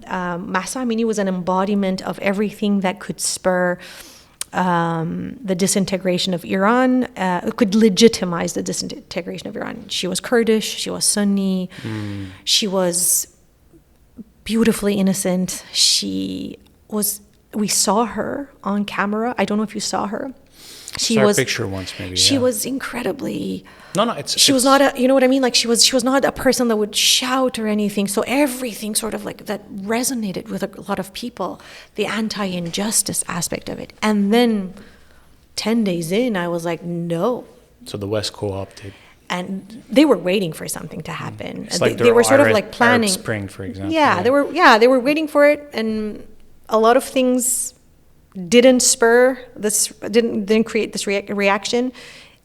Mahsa Amini was an embodiment of everything that could spur the disintegration of Iran, could legitimize the disintegration of Iran. She was Kurdish, she was Sunni, she was beautifully innocent. We saw her on camera. I don't know if you saw her. She was a picture once, maybe. She was incredibly. She was not a. You know what I mean? Like she was not a person that would shout or anything. So everything sort of like that resonated with a lot of people. The anti-injustice aspect of it, and then 10 days in, I was like, no. So the West co-opted. And they were waiting for something to happen. It's like they were sort of like planning. Arab Spring, for example. Yeah, they were waiting for it, and a lot of things didn't spur this, didn't create this reaction,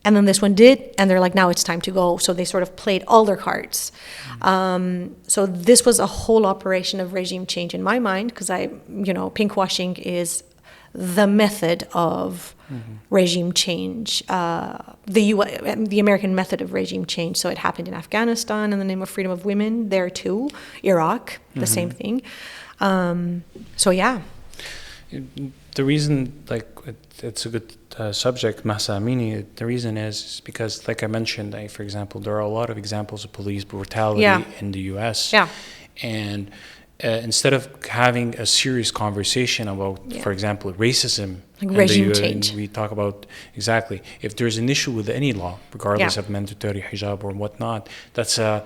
and then this one did, and they're like, now it's time to go. So they sort of played all their cards. So this was a whole operation of regime change in my mind, because pinkwashing is the method of regime change, the American method of regime change. So it happened in Afghanistan in the name of freedom of women, there too. Iraq, the same thing. So yeah. The reason, it's a good subject, Mahsa Amini, the reason is because, like I mentioned, for example, there are a lot of examples of police brutality in the U.S. Yeah. And instead of having a serious conversation about, for example, racism, like regime change, we talk about exactly if there's an issue with any law, regardless of mandatory hijab or whatnot, that's a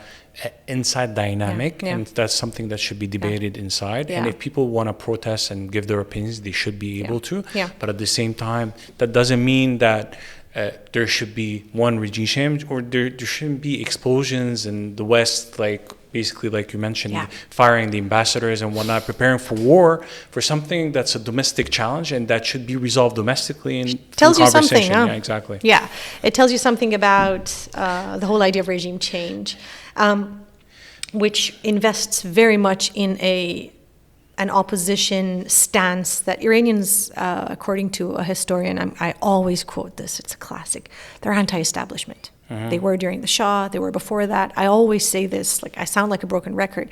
inside dynamic, and that's something that should be debated inside. And if people want to protest and give their opinions, they should be able to. But at the same time, that doesn't mean that there should be one regime change, or there shouldn't be explosions in the West, basically, like you mentioned, firing the ambassadors and whatnot, preparing for war, for something that's a domestic challenge and that should be resolved domestically in tells you something. Yeah, exactly. Yeah, it tells you something about the whole idea of regime change, which invests very much in an opposition stance that Iranians, according to a historian, I always quote this, it's a classic, they're anti-establishment. They were during the Shah, they were before that. I always say this, I sound like a broken record,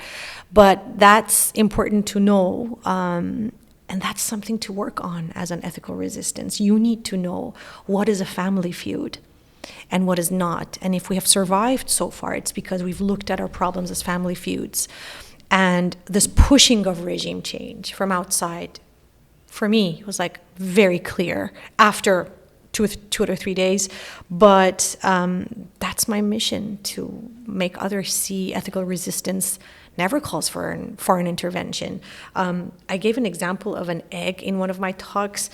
but that's important to know, and that's something to work on as an ethical resistance. You need to know what is a family feud and what is not. And if we have survived so far, it's because we've looked at our problems as family feuds. And this pushing of regime change from outside, for me, was very clear after 2 or 3 days, but that's my mission, to make others see ethical resistance never calls for foreign intervention. I gave an example of an egg in one of my talks.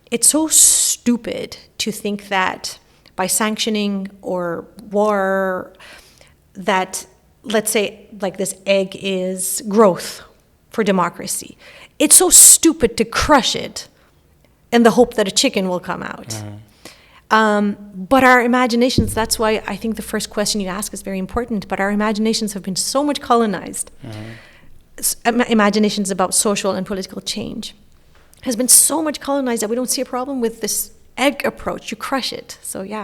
It's so stupid to think that by sanctioning or war, that, let's say, this egg is growth for democracy. It's so stupid to crush it in the hope that a chicken will come out. But our imaginations, that's why I think the first question you ask is very important, but our imaginations have been so much colonized. Imaginations about social and political change has been so much colonized that we don't see a problem with this egg approach. You crush it. So yeah.